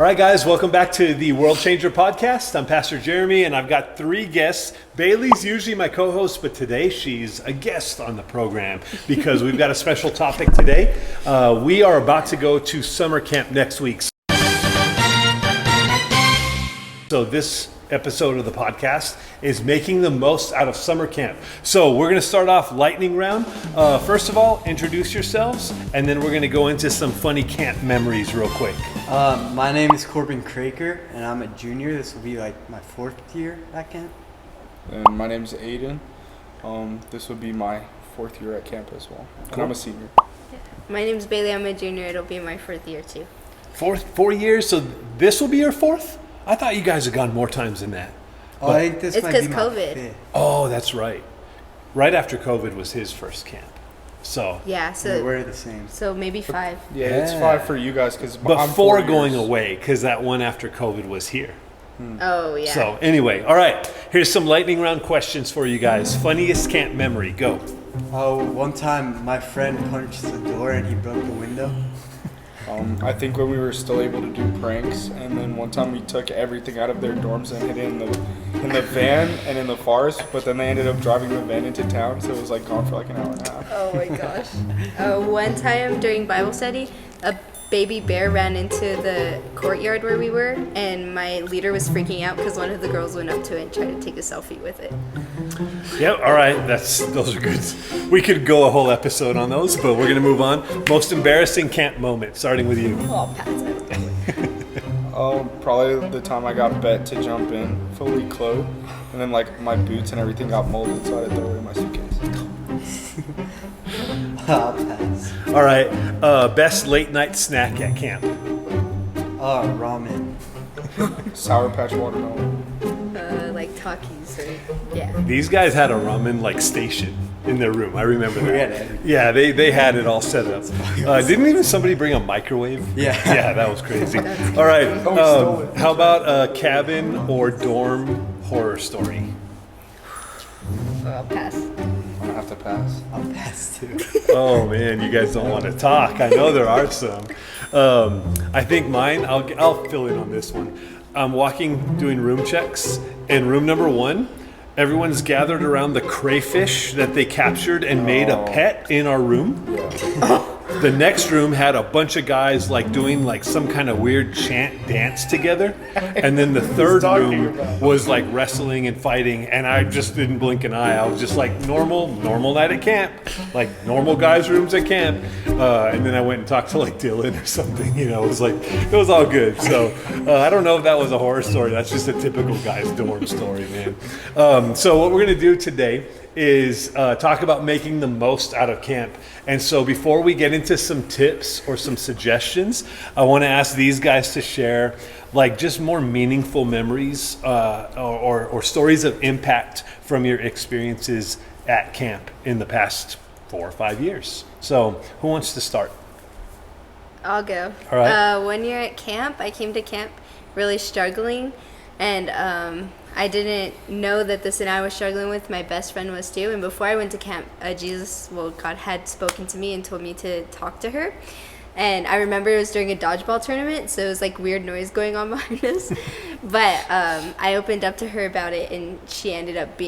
All right, guys, welcome back to the World Changer podcast. I'm Pastor Jeremy, and I've got three guests. Bailey's usually my co-host, but today she's a guest on the program because we've got a special topic today. We are about to go to summer camp next week. So this episode of the podcast is making the most out of summer camp. So we're going to start off lightning round. First of all, introduce yourselves, and then we're going to go into some funny camp memories real quick. My name is Corbin Craker, and I'm a junior. This will be like my fourth year at camp. And my name's Aiden. This would be my fourth year at camp as well. And I'm a senior. My name's Bailey. I'm a junior. It'll be my fourth year too. 4 years? So this will be your fourth? I thought you guys had gone more times than that. Oh, I think this It's might be 'cause my COVID. fifth. Oh, that's right. Right after COVID was his first camp. So Yeah, We're the same. so maybe 5. Yeah, it's Yeah. 5 for you guys because before going away, because that one after COVID was here. Oh yeah. So anyway, all right. Here's some lightning round questions for you guys. Funniest camp memory, go. Oh, one time my friend punched the door and he broke the window. I think when we were still able to do pranks, and then one time we took everything out of their dorms and hid it in the van and in the forest, but then they ended up driving the van into town, so it was like gone for like an hour and a half. Oh my gosh. One time during Bible study, a baby bear ran into the courtyard where we were, and my leader was freaking out because one of the girls went up to it and tried to take a selfie with it. Yep, all right. Those are good. We could go a whole episode on those, but we're going to move on. Most embarrassing camp moment, starting with you. Oh, pass it. Probably the time I got bet to jump in fully clothed, and then like my boots and everything got molded, so I had to throw it in my suitcase. I'll pass. All right. Best late night snack at camp. Ramen. Sour Patch watermelon. Like Takis or yeah. These guys had a ramen like station in their room. I remember that. We had everything. Yeah, they had it all set up. Didn't even somebody bring a microwave? Yeah. Yeah, that was crazy. All right. stole it. How about a cabin or dorm horror story? I'll pass. I'm gonna have to pass. I'll pass too. Oh man, you guys don't want to talk. I know there are some. I think mine. I'll fill in on this one. I'm walking, doing room checks, and room number 1, everyone's gathered around the crayfish that they captured and made a pet in our room. The next room had a bunch of guys like doing like some kind of weird chant dance together, and then the third room was like wrestling and fighting, and I just didn't blink an eye. I was just like normal night at camp, like normal guys' rooms at camp, and then I went and talked to like Dylan or something. You know, it was all good. So I don't know if that was a horror story. That's just a typical guy's dorm story, man. So what we're gonna do today is talk about making the most out of camp. And so before we get into some tips or some suggestions, I want to ask these guys to share like just more meaningful memories or stories of impact from your experiences at camp in the past 4 or 5 years. So who wants to start? I'll go. All right. 1 year at camp, I came to camp really struggling, and I didn't know that the sin I was struggling with, my best friend was too. And before I went to camp, God had spoken to me and told me to talk to her. And I remember it was during a dodgeball tournament, so it was like weird noise going on behind us. But I opened up to her about it, and she ended up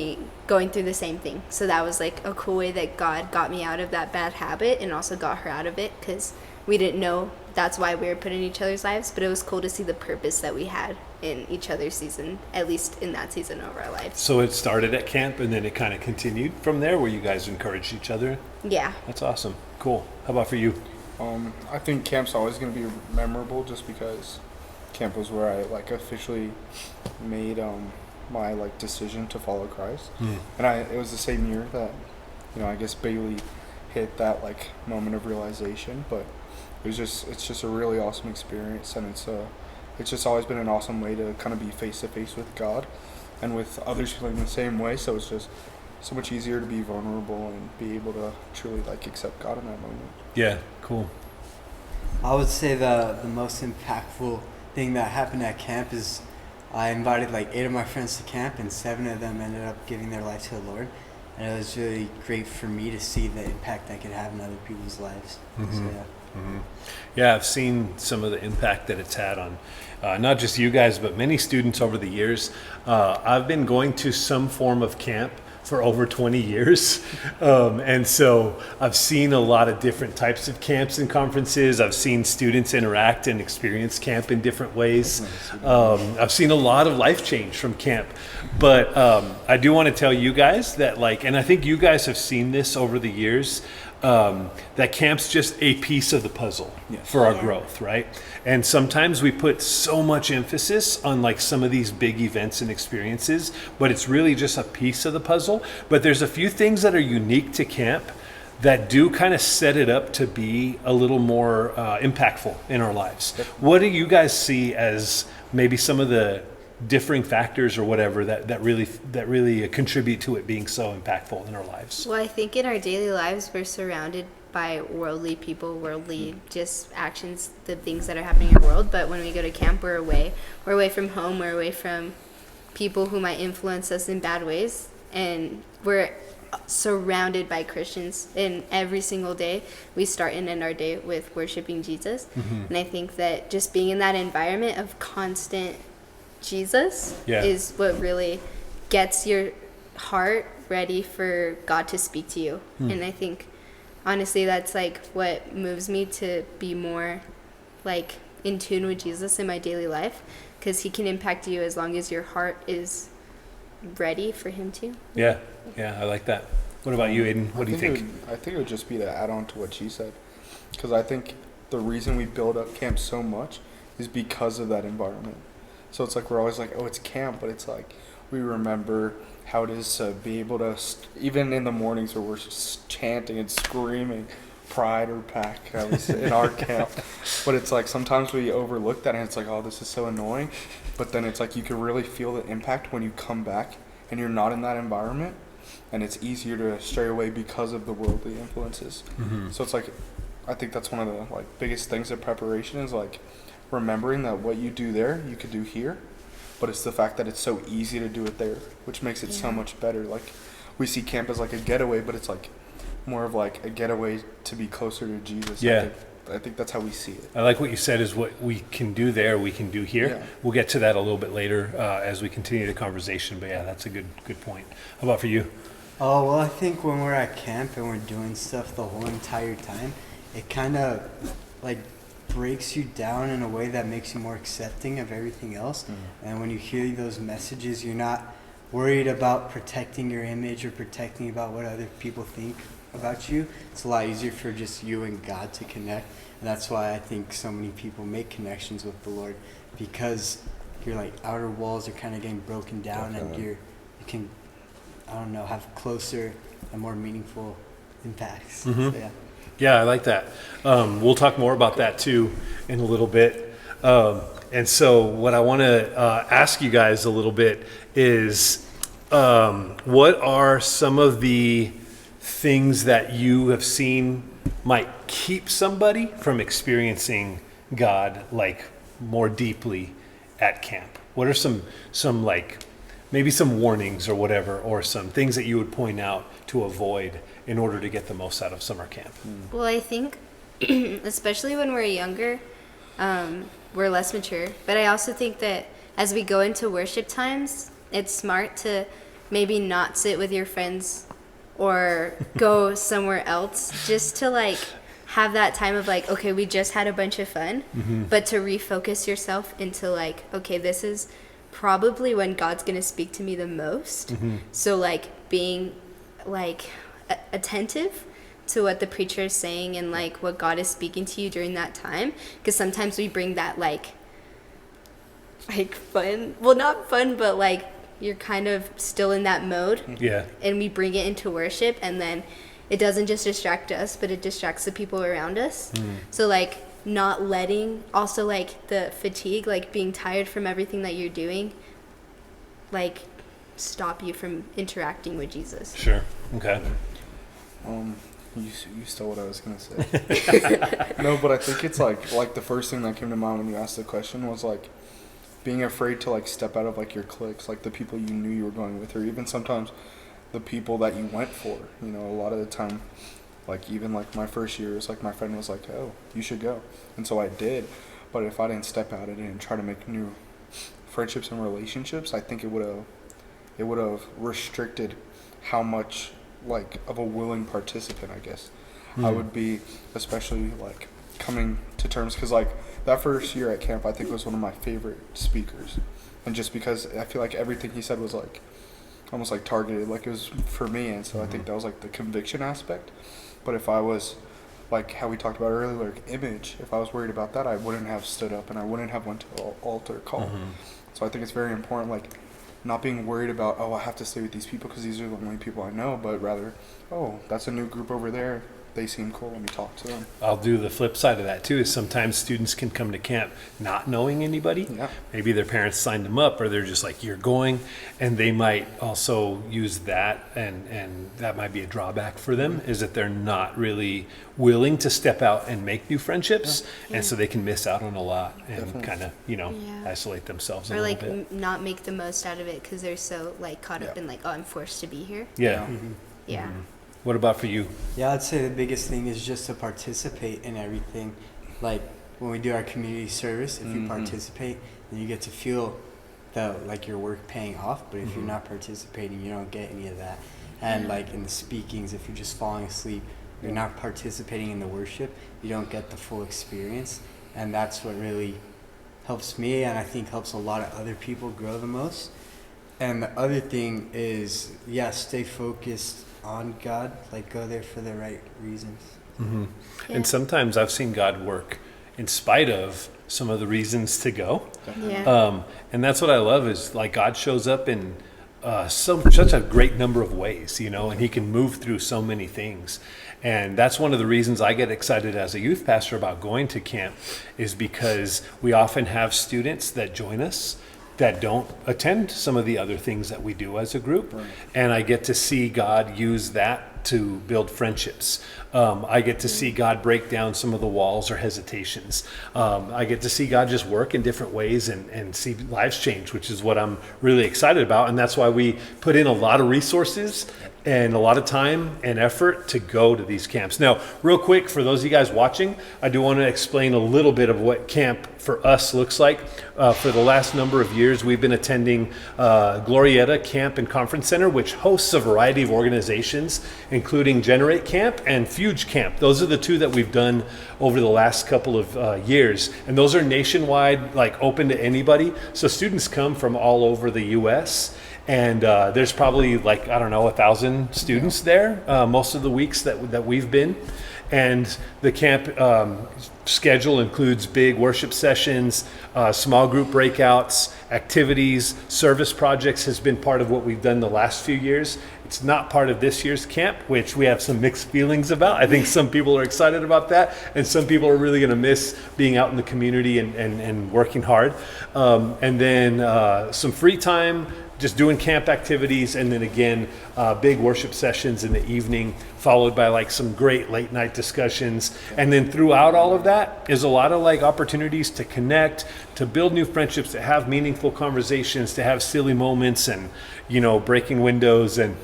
going through the same thing. So that was like a cool way that God got me out of that bad habit and also got her out of it, because we didn't know that's why we were put in each other's lives. But it was cool to see the purpose that we had in each other's season, at least in that season of our lives. So it started at camp and then it kind of continued from there where you guys encouraged each other. Yeah. That's awesome. Cool. How about for you? I think camp's always going to be memorable just because camp was where I like officially made my like decision to follow Christ. And it was the same year that, I guess Bailey hit that like moment of realization, but it's just a really awesome experience, and it's just always been an awesome way to kind of be face to face with God and with others feeling the same way. So it's just so much easier to be vulnerable and be able to truly like accept God in that moment. Yeah, cool. I would say the most impactful thing that happened at camp is I invited like 8 of my friends to camp, and 7 of them ended up giving their life to the Lord. And it was really great for me to see the impact I could have in other people's lives. So, yeah. Yeah, I've seen some of the impact that it's had on not just you guys, but many students over the years. I've been going to some form of camp for over 20 years. And so I've seen a lot of different types of camps and conferences. I've seen students interact and experience camp in different ways. I've seen a lot of life change from camp. But I do want to tell you guys that, like, and I think you guys have seen this over the years, that camp's just a piece of the puzzle for our growth, right? And sometimes we put so much emphasis on like some of these big events and experiences, but it's really just a piece of the puzzle. But there's a few things that are unique to camp that do kind of set it up to be a little more impactful in our lives. What do you guys see as maybe some of the differing factors or whatever that really contribute to it being so impactful in our lives? Well, I think in our daily lives, we're surrounded by worldly people, worldly just actions, the things that are happening in our world. But when we go to camp, we're away. We're away from home. We're away from people who might influence us in bad ways. And we're surrounded by Christians. And every single day, we start and end our day with worshiping Jesus. And I think that just being in that environment of constant Jesus is what really gets your heart ready for God to speak to you. And I think honestly that's like what moves me to be more like in tune with Jesus in my daily life, because he can impact you as long as your heart is ready for him to. Yeah, I like that. What about you, Aiden? What do you think? I think it would just be to add on to what she said, because I think the reason we build up camp so much is because of that environment. So it's like we're always like, oh, it's camp, but it's like we remember how it is to be able to, even in the mornings where we're chanting and screaming, pride or pack, at least in our camp. But it's like sometimes we overlook that and it's like, oh, this is so annoying. But then it's like you can really feel the impact when you come back and you're not in that environment, and it's easier to stray away because of the worldly influences. So it's like, I think that's one of the like biggest things of preparation is like remembering that what you do there, you could do here. But it's the fact that it's so easy to do it there, which makes it so much better. Like, we see camp as like a getaway, but it's like more of like a getaway to be closer to Jesus. Yeah. I think that's how we see it. I like what you said is what we can do there, we can do here. Yeah. We'll get to that a little bit later as we continue the conversation. But yeah, that's a good point. How about for you? Oh, well, I think when we're at camp and we're doing stuff the whole entire time, it kind of like breaks you down in a way that makes you more accepting of everything else. And when you hear those messages, you're not worried about protecting your image or protecting about what other people think about you. It's a lot easier for just you and God to connect. And that's why I think so many people make connections with the Lord, because your like outer walls are kind of getting broken down. Definitely. And you can, I don't know, have closer and more meaningful impacts. So, yeah. Yeah, I like that. We'll talk more about that too in a little bit. And so what I want to ask you guys a little bit is what are some of the things that you have seen might keep somebody from experiencing God like more deeply at camp? What are some like maybe some warnings or whatever, or some things that you would point out to avoid in order to get the most out of summer camp? Well, I think especially when we're younger, we're less mature. But I also think that as we go into worship times, it's smart to maybe not sit with your friends or go somewhere else, just to like have that time of like, okay, we just had a bunch of fun, but to refocus yourself into like, okay, this is probably when God's gonna speak to me the most. So like being like attentive to what the preacher is saying and like what God is speaking to you during that time, because sometimes we bring that like fun, well, not fun, but like you're kind of still in that mode, and we bring it into worship, and then it doesn't just distract us, but it distracts the people around us. So like not letting also like the fatigue, like being tired from everything that you're doing, like stop you from interacting with Jesus. Sure. Okay. You stole what I was gonna say. No, but I think it's like the first thing that came to mind when you asked the question was like being afraid to like step out of like your cliques, like the people you knew you were going with, or even sometimes the people that you went for. You know, a lot of the time Like even like my first year, it's like my friend was like, "Oh, you should go," and so I did. But if I didn't step out of it and try to make new friendships and relationships, I think it would have restricted how much like of a willing participant I guess I would be, especially like coming to terms, because like that first year at camp I think was one of my favorite speakers, and just because I feel like everything he said was like almost like targeted, like it was for me, and so I think that was like the conviction aspect. But if I was like how we talked about earlier, like image, if I was worried about that, I wouldn't have stood up and I wouldn't have went to altar call. So I think it's very important, like not being worried about, oh, I have to stay with these people because these are the only people I know, but rather, oh, that's a new group over there. They seem cool. Let me talk to them. I'll do the flip side of that too, is sometimes students can come to camp not knowing anybody. Yeah. Maybe their parents signed them up, or they're just like, you're going, and they might also use that, and that might be a drawback for them, is that they're not really willing to step out and make new friendships, and so they can miss out on a lot and Definitely. kind of, Yeah. isolate themselves a Or little like bit. not make the most out of it because they're so like caught up Yeah. in like, oh, I'm forced to be here. Yeah. Yeah. What about for you? Yeah, I'd say the biggest thing is just to participate in everything. Like when we do our community service, if you participate, then you get to feel like your work paying off. But if you're not participating, you don't get any of that. And like in the speakings, if you're just falling asleep, you're not participating in the worship, you don't get the full experience. And that's what really helps me, and I think helps a lot of other people grow the most. And the other thing is, stay focused on God, like go there for the right reasons. Yeah. Yeah. And sometimes I've seen God work in spite of some of the reasons to go. Yeah. And that's what I love, is like God shows up in such a great number of ways, and he can move through so many things. And that's one of the reasons I get excited as a youth pastor about going to camp, is because we often have students that join us that don't attend some of the other things that we do as a group. Right. And I get to see God use that to build friendships. I get to see God break down some of the walls or hesitations. I get to see God just work in different ways and see lives change, which is what I'm really excited about. And that's why we put in a lot of resources and a lot of time and effort to go to these camps. Now, real quick, for those of you guys watching, I do want to explain a little bit of what camp for us looks like. For the last number of years, we've been attending Glorieta Camp and Conference Center, which hosts a variety of organizations, including Generate Camp and Fuge Camp. Those are the two that we've done over the last couple of years. And those are nationwide, like open to anybody. So students come from all over the U.S., and there's probably 1,000 students there most of the weeks that we've been. And the camp schedule includes big worship sessions, small group breakouts, activities, service projects has been part of what we've done the last few years. It's not part of this year's camp, which we have some mixed feelings about. I think some people are excited about that, and some people are really going to miss being out in the community and working hard. And then some free time, just doing camp activities, and then again, big worship sessions in the evening, followed by some great late night discussions. And then throughout all of that is a lot of opportunities to connect, to build new friendships, to have meaningful conversations, to have silly moments, and breaking windows, and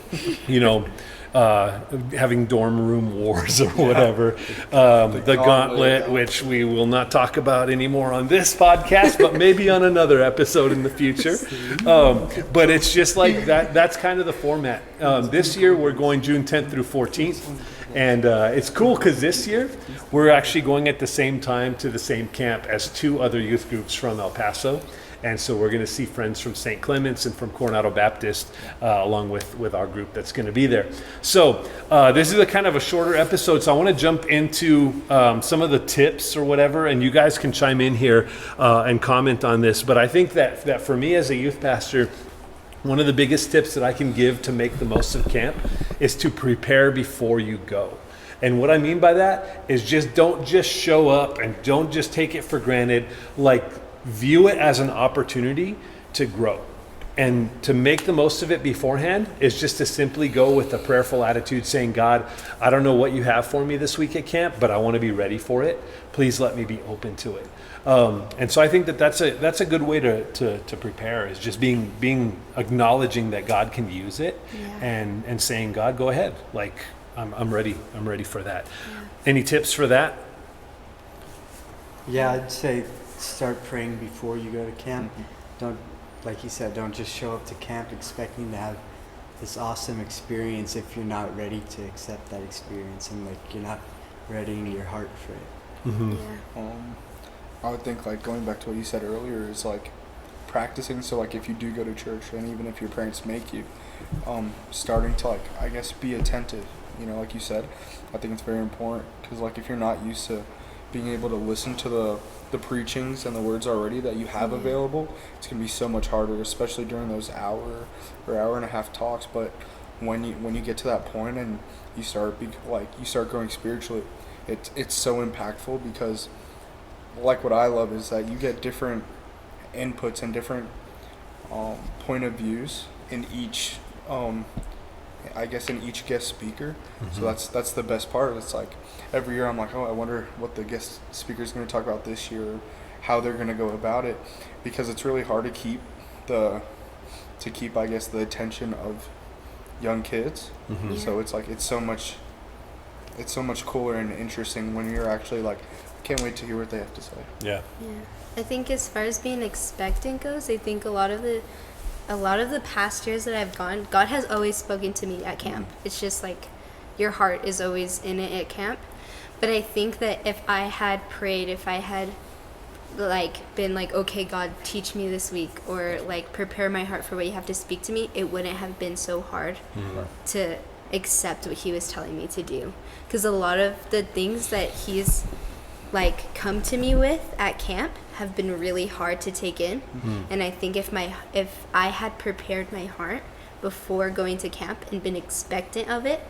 having dorm room wars or whatever. The gauntlet, which we will not talk about anymore on this podcast, but maybe on another episode in the future. But it's just like that. That's kind of the format. This year we're going June 10th through 14th. And it's cool because this year we're actually going at the same time to the same camp as two other youth groups from El Paso. And so we're going to see friends from St. Clement's and from Coronado Baptist, along with our group that's going to be there. So this is a kind of a shorter episode, so I want to jump into some of the tips or whatever, and you guys can chime in here and comment on this. But I think that for me as a youth pastor, one of the biggest tips that I can give to make the most of camp is to prepare before you go. And what I mean by that is don't just show up and don't just take it for granted. View it as an opportunity to grow. And to make the most of it beforehand is just to simply go with a prayerful attitude, saying, God, I don't know what you have for me this week at camp, but I want to be ready for it. Please let me be open to it. And so I think that's a good way to prepare, is just being acknowledging that God can use it, and saying, God, go ahead. I'm ready. I'm ready for that. Any tips for that? Yeah, I'd say start praying before you go to camp. Don't, like you said, don't just show up to camp expecting to have this awesome experience if you're not ready to accept that experience and like you're not readying your heart for it. Mm-hmm. Yeah. I would think like going back to what you said earlier is like practicing. So like if you do go to church and even if your parents make you, starting to like I guess be attentive. You know, like you said, I think it's very important because like if you're not used to being able to listen to the preachings and the words already that you have available, it's gonna be so much harder, especially during those hour or hour and a half talks. But when you get to that point and you start you start growing spiritually, it's so impactful because like what I love is that you get different inputs and different point of views in each I guess in each guest speaker. So that's the best part. It's like every year I'm like, oh, I wonder what the guest speaker is going to talk about this year, how they're going to go about it, because it's really hard to keep I guess the attention of young kids. Mm-hmm. So it's like it's so much cooler and interesting when you're actually like, can't wait to hear what they have to say. Yeah. Yeah. I think as far as being expectant goes, I think a lot of the pastors that I've gone, God has always spoken to me at camp. It's just like your heart is always in it at camp. But I think that if I had prayed, if I had like been like, okay, God, teach me this week, or like prepare my heart for what you have to speak to me, it wouldn't have been so hard to accept what he was telling me to do. Because a lot of the things that he's like come to me with at camp have been really hard to take in. And I think if I had prepared my heart before going to camp and been expectant of it,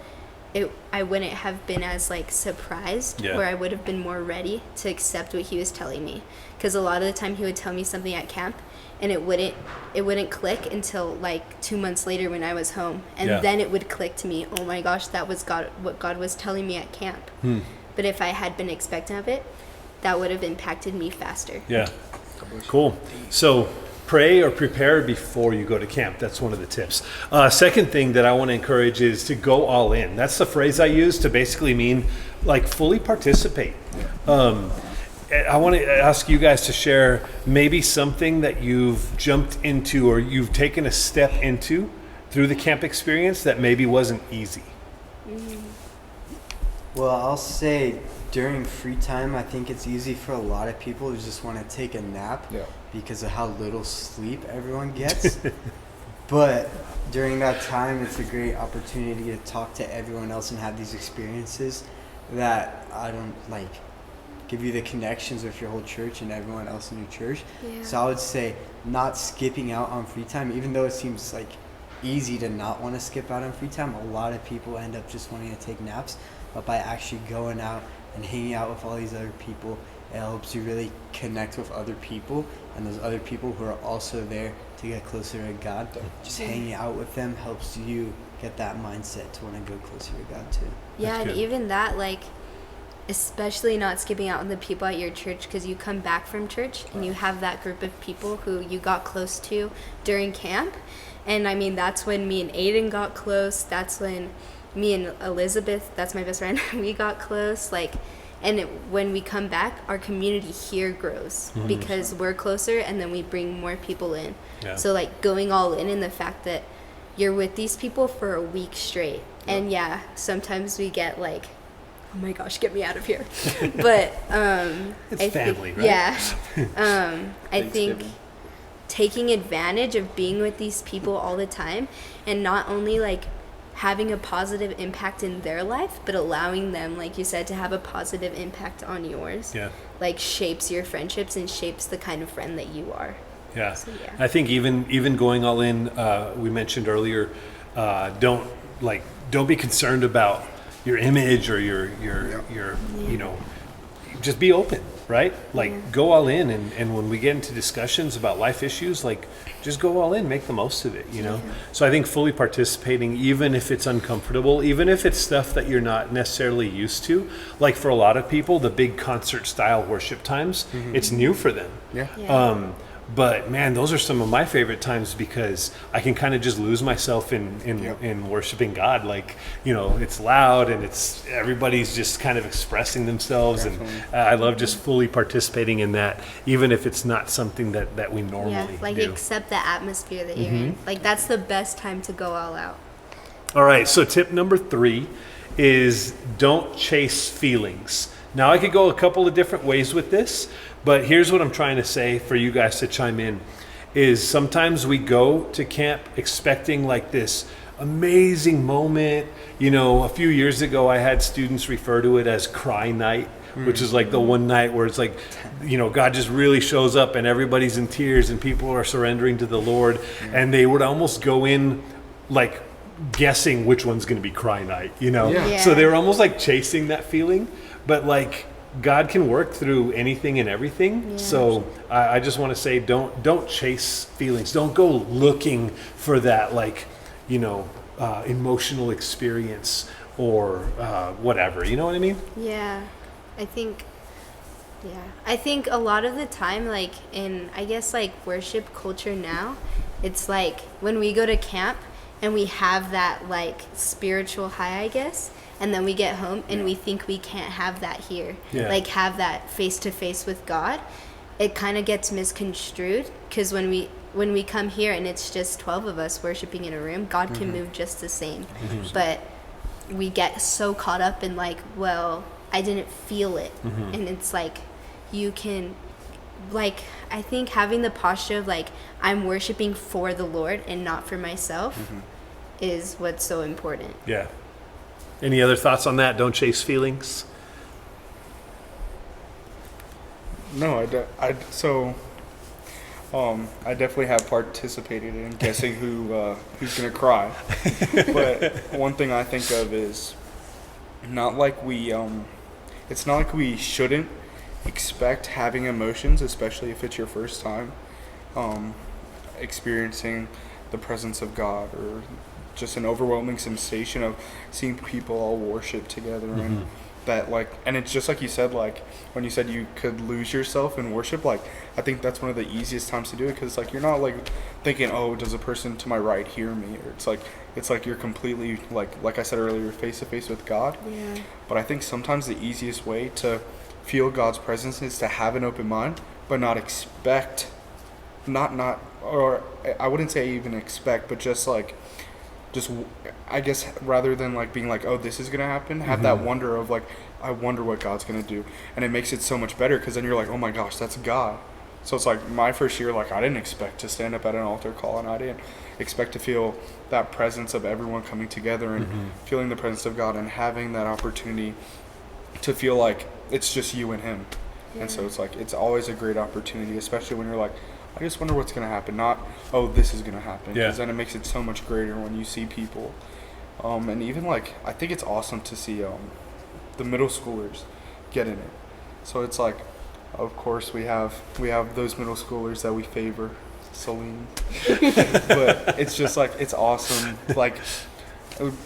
I wouldn't have been as like surprised, Yeah. where I would have been more ready to accept what he was telling me. Because a lot of the time he would tell me something at camp and it wouldn't click until like 2 months later when I was home, and Yeah. then it would click to me, oh my gosh, that was what God was telling me at camp. But if I had been expectant of it, that would have impacted me faster. Yeah. Cool. So pray or prepare before you go to camp. That's one of the tips. Second thing that I want to encourage is to go all in. That's the phrase I use to basically mean like fully participate. I want to ask you guys to share maybe something that you've jumped into or you've taken a step into through the camp experience that maybe wasn't easy. Well, I'll say during free time, I think it's easy for a lot of people who just want to take a nap because of how little sleep everyone gets. But during that time, it's a great opportunity to talk to everyone else and have these experiences that I don't like give you the connections with your whole church and everyone else in your church. Yeah. So I would say not skipping out on free time, even though it seems like easy to not want to skip out on free time. A lot of people end up just wanting to take naps, but by actually going out and hanging out with all these other people, it helps you really connect with other people and those other people who are also there to get closer to God. Just hanging out with them helps you get that mindset to want to go closer to God too. Yeah, That's and good. even that, like, especially not skipping out on the people at your church, because you come back from church and you have that group of people who you got close to during camp. And I mean, that's when me and Aiden got close. That's when me and Elizabeth, that's my best friend, we got close. Like, and when we come back, our community here grows because we're closer, and then we bring more people in. Yeah. So like going all in the fact that you're with these people for a week straight. And yeah, sometimes we get like, oh my gosh, get me out of here. But It's I family, think, right? Yeah. I think Thanksgiving. taking advantage of being with these people all the time, and not only like having a positive impact in their life, but allowing them, like you said, to have a positive impact on yours. Yeah. Like shapes your friendships and shapes the kind of friend that you are. Yeah. So, yeah. I think even going all in, we mentioned earlier, don't be concerned about your image or your you know, just be open, right? Like go all in, and when we get into discussions about life issues, like just go all in, make the most of it, you know? So I think fully participating, even if it's uncomfortable, even if it's stuff that you're not necessarily used to, like for a lot of people, the big concert style worship times, it's new for them. Yeah. Yeah. But man, those are some of my favorite times because I can kind of just lose myself in Yep. in worshiping God. Like, you know, it's loud and it's everybody's just kind of expressing themselves, Definitely. and I love just fully participating in that, even if it's not something that we normally Yeah, like do. accept the atmosphere that you're in. Like that's the best time to go all out. All right, so tip number 3 is don't chase feelings. Now, I could go a couple of different ways with this, but here's what I'm trying to say for you guys to chime in, is sometimes we go to camp expecting like this amazing moment. You know, a few years ago, I had students refer to it as cry night, which is like the one night where it's like, you know, God just really shows up and everybody's in tears and people are surrendering to the Lord. And they would almost go in like guessing which one's going to be cry night, you know? Yeah. Yeah. So they were almost like chasing that feeling, but like God can work through anything and everything. Yeah. So I just want to say, don't chase feelings. Don't go looking for that, like, you know, emotional experience or whatever. You know what I mean? Yeah, I think a lot of the time, like in, I guess, like worship culture now, it's like when we go to camp and we have that like spiritual high, I guess, and then we get home and we think we can't have that here, Yeah. like have that face to face with God. It kind of gets misconstrued because when we come here and it's just 12 of us worshiping in a room, God can move just the same. But we get so caught up in like, well, I didn't feel it. And it's like, you can, like, I think having the posture of like, I'm worshiping for the Lord and not for myself is what's so important. Yeah. Any other thoughts on that? Don't chase feelings. No, I definitely have participated in guessing who's gonna cry. But one thing I think of is not like it's not like we shouldn't expect having emotions, especially if it's your first time experiencing the presence of God, or just an overwhelming sensation of seeing people all worship together. And that, like, and it's just like you said, like when you said you could lose yourself in worship, like I think that's one of the easiest times to do it, because like you're not like thinking, oh, does the person to my right hear me, or it's like you're completely like I said earlier, face to face with God. Yeah. But I think sometimes the easiest way to feel God's presence is to have an open mind, but not expect, or I wouldn't say even expect, but just I guess rather than like being like, oh, this is gonna happen, have that wonder of like, I wonder what God's gonna do, and it makes it so much better, because then you're like, oh my gosh, that's God. So it's like my first year, like I didn't expect to stand up at an altar call, and I didn't expect to feel that presence of everyone coming together and feeling the presence of God and having that opportunity to feel like it's just you and Him. And so it's like, it's always a great opportunity, especially when you're like, I just wonder what's going to happen, not, oh, this is going to happen. Yeah. Because then it makes it so much greater when you see people. And even like, I think it's awesome to see the middle schoolers get in it. So it's like, of course, we have those middle schoolers that we favor, Celine. But it's just like, it's awesome. Like,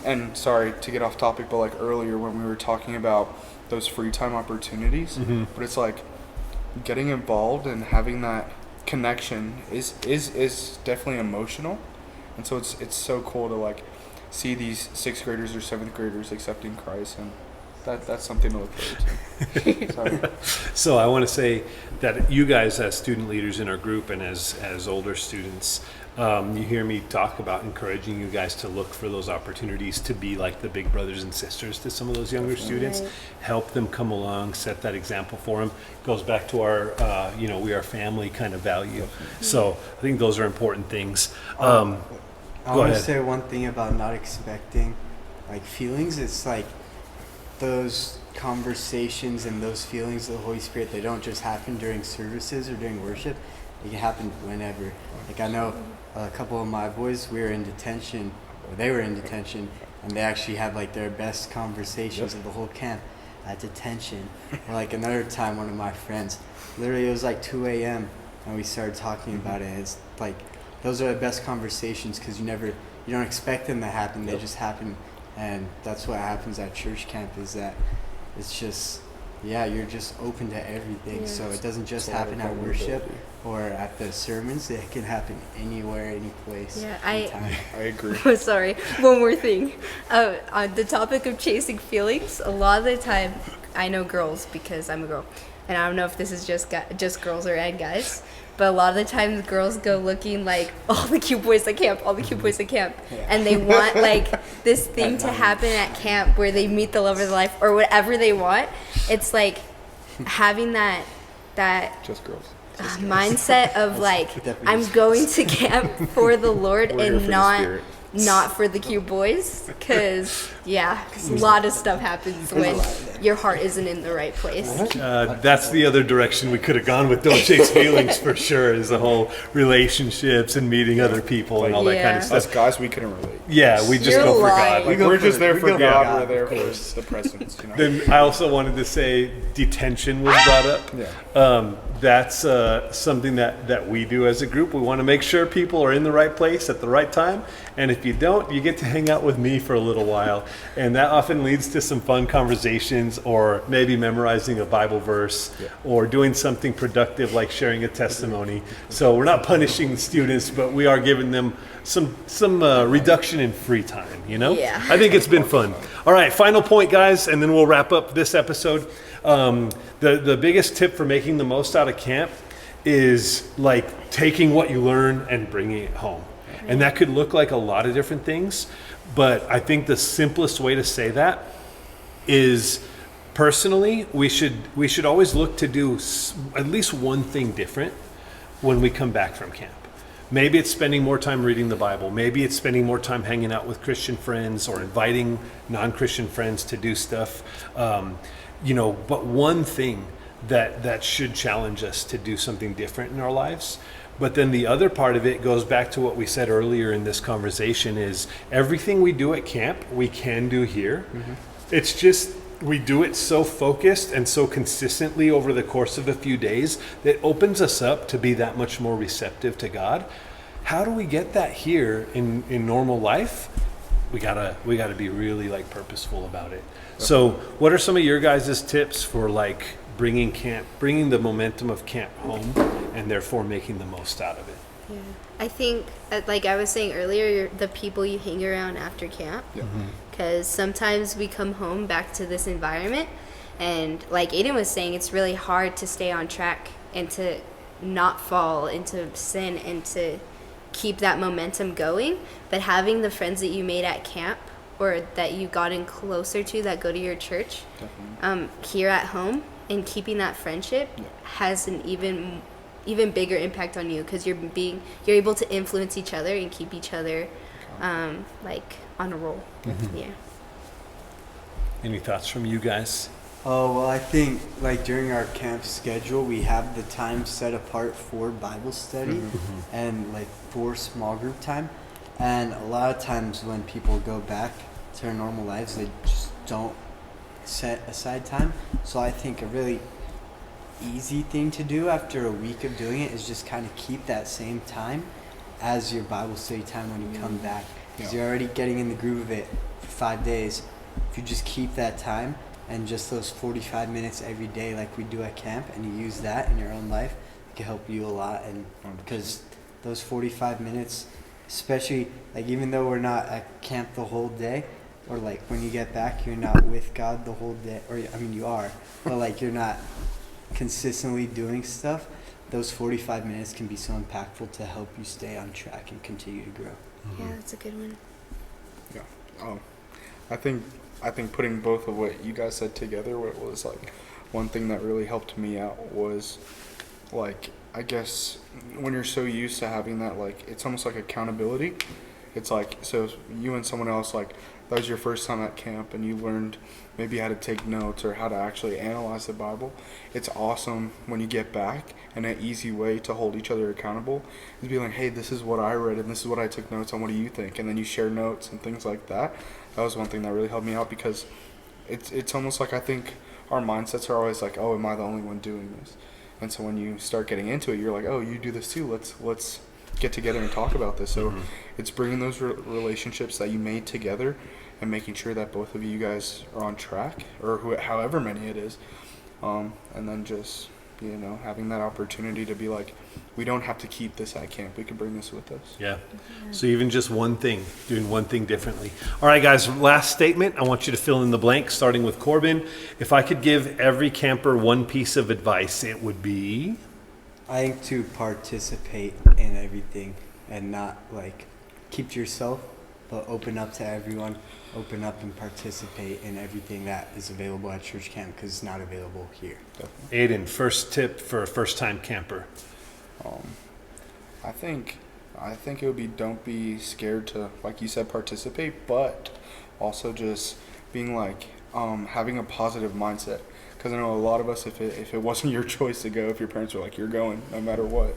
and sorry to get off topic, but like earlier when we were talking about those free time opportunities, but it's like getting involved and having that connection is definitely emotional. And so it's so cool to like see these 6th graders or 7th graders accepting Christ, and that's something to look forward to. Sorry. So I want to say that you guys as student leaders in our group and as older students, you hear me talk about encouraging you guys to look for those opportunities to be like the big brothers and sisters to some of those younger students. Right. Help them come along, set that example for them. Goes back to our, we are family kind of value. So I think those are important things. I Go want to ahead. say one thing about not expecting like feelings. It's like those conversations and those feelings of the Holy Spirit, they don't just happen during services or during worship. It can happen whenever. Like I know a couple of my boys, we were in detention, or they were in detention, and they actually had like their best conversations of the whole camp at detention. Or like another time, one of my friends, literally it was like 2 a.m. and we started talking about it. It's like those are the best conversations, because you don't expect them to happen. They just happen. And that's what happens at church camp, is that it's just you're just open to everything. Yeah. So it doesn't just It's a lot happen of at worship vulnerability. or at the sermons. It can happen anywhere, any place, Yeah, anytime. I agree. Oh, sorry. One more thing. On the topic of chasing feelings, a lot of the time, I know girls because I'm a girl, and I don't know if this is just girls and guys, but a lot of the times girls go looking like all the cute boys at camp, Yeah. and they want like this thing to happen at camp where they meet the love of their life or whatever they want. It's like having that Just girls. mindset of like definitely I'm just going to camp for the Lord We're here for and the Spirit. not for the cute boys, because a lot of stuff happens when your heart isn't in the right place. That's the other direction we could have gone with Don't Chase Feelings for sure, is the whole relationships and meeting other people and all that kind of Yeah. Us stuff. guys, we couldn't relate. Yeah, we just You're go for lying. God. Like, go we're for just the- there we for go for God. God, We're there of for course. the presence. You know. Then I also wanted to say detention was brought up. Yeah. That's something that we do as a group. We want to make sure people are in the right place at the right time. And if you don't, you get to hang out with me for a little while. And that often leads to some fun conversations, or maybe memorizing a Bible verse, or doing something productive like sharing a testimony. So we're not punishing the students, but we are giving them some reduction in free time, you know? Yeah. I think it's been fun. All right, final point, guys, and then we'll wrap up this episode. The biggest tip for making the most out of camp is like taking what you learn and bringing it home. And that could look like a lot of different things, but I think the simplest way to say that is, personally, we should always look to do at least one thing different when we come back from camp. Maybe it's spending more time reading the Bible. Maybe it's spending more time hanging out with Christian friends or inviting non-Christian friends to do stuff. But one thing that should challenge us to do something different in our lives. But then the other part of it goes back to what we said earlier in this conversation, is everything we do at camp, we can do here. Mm-hmm. It's just we do it so focused and so consistently over the course of a few days that opens us up to be that much more receptive to God. How do we get that here in normal life? We gotta be really like purposeful about it. So what are some of your guys' tips for like bringing the momentum of camp home and therefore making the most out of it? Yeah. I think, like I was saying earlier, the people you hang around after camp. Yeah. Because sometimes we come home back to this environment, and like Aiden was saying, it's really hard to stay on track and to not fall into sin and to keep that momentum going. But having the friends that you made at camp, or that you got in closer to, that go to your church, here at home, and keeping that friendship has an even bigger impact on you, because you're able to influence each other and keep each other like on a roll. Yeah. Any thoughts from you guys? Oh, well, I think like during our camp schedule, we have the time set apart for Bible study and like for small group time. And a lot of times when people go back to their normal lives, they just don't set aside time. So I think a really easy thing to do after a week of doing it is just kind of keep that same time as your Bible study time when you come back. Because you're already getting in the groove of it for 5 days. If you just keep that time and just those 45 minutes every day like we do at camp, and you use that in your own life, it can help you a lot. And because those 45 minutes, especially like even though we're not at camp the whole day, or like when you get back you're not with God the whole day, or I mean you are, but like you're not consistently doing stuff, those 45 minutes can be so impactful to help you stay on track and continue to grow. Yeah, that's a good one. Yeah. I think putting both of what you guys said together, what was like one thing that really helped me out was like, I guess when you're so used to having that, like it's almost like accountability. It's like, so you and someone else, like that was your first time at camp and you learned maybe how to take notes or how to actually analyze the Bible. It's awesome when you get back, and an easy way to hold each other accountable is be like, hey, this is what I read and this is what I took notes on, what do you think? And then you share notes and things like that. That was one thing that really helped me out, because it's almost like I think our mindsets are always like, oh, am I the only one doing this? And so when you start getting into it, you're like, oh, you do this too, let's get together and talk about this. So it's bringing those relationships that you made together and making sure that both of you guys are on track, or however many it is, And then just, having that opportunity to be like, we don't have to keep this at camp. We can bring this with us. Yeah. So even just one thing, doing one thing differently. All right, guys, last statement. I want you to fill in the blank, starting with Corbin. If I could give every camper one piece of advice, it would be? I think to participate in everything and not like keep to yourself, but open up to everyone. Open up and participate in everything that is available at church camp because it's not available here. Aiden, first tip for a first-time camper. I think it would be, don't be scared to, like you said, participate, but also just being like, having a positive mindset. Because I know a lot of us, if it wasn't your choice to go, if your parents were like, you're going no matter what,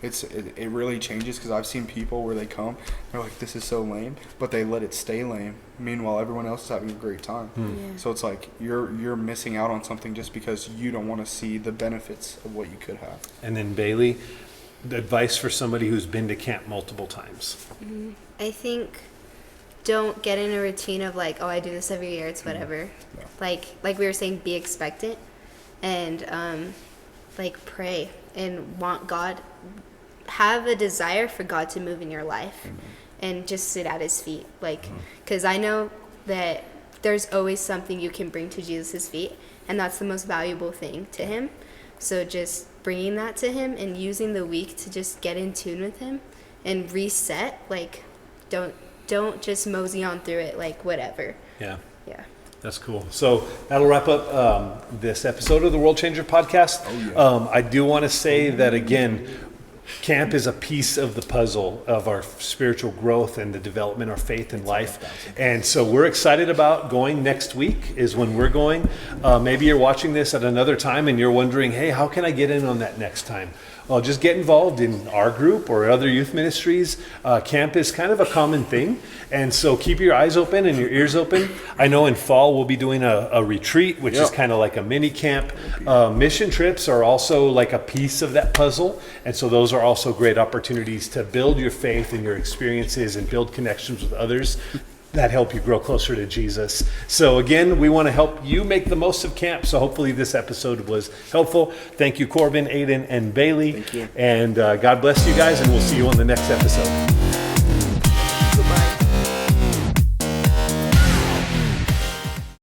it really changes. Because I've seen people where they come, they're like, this is so lame, but they let it stay lame. Meanwhile, everyone else is having a great time. Yeah. So it's like you're missing out on something just because you don't want to see the benefits of what you could have. And then Bailey, the advice for somebody who's been to camp multiple times. I think don't get in a routine of like, oh, I do this every year, it's whatever. Yeah. Like we were saying, be expectant and like pray and want God, have a desire for God to move in your life. And just sit at his feet. Like, because I know that there's always something you can bring to Jesus' feet, and that's the most valuable thing to him. So just bringing that to him and using the week to just get in tune with him and reset. Like, don't just mosey on through it like whatever. Yeah. Yeah. That's cool. So that'll wrap up this episode of the World Changer podcast. I do want to say that, again, camp is a piece of the puzzle of our spiritual growth and the development of our faith and life. And so we're excited about going. Next week is when we're going. Maybe you're watching this at another time and you're wondering, hey, how can I get in on that next time? Well, just get involved in our group or other youth ministries. Camp is kind of a common thing. And so keep your eyes open and your ears open. I know in fall we'll be doing a retreat, which is kind of like a mini camp. Mission trips are also like a piece of that puzzle. And so those are also great opportunities to build your faith and your experiences and build connections with others that help you grow closer to Jesus. So again, we want to help you make the most of camp. So hopefully this episode was helpful. Thank you, Corbin, Aiden, and Bailey. Thank you. And God bless you guys, and we'll see you on the next episode.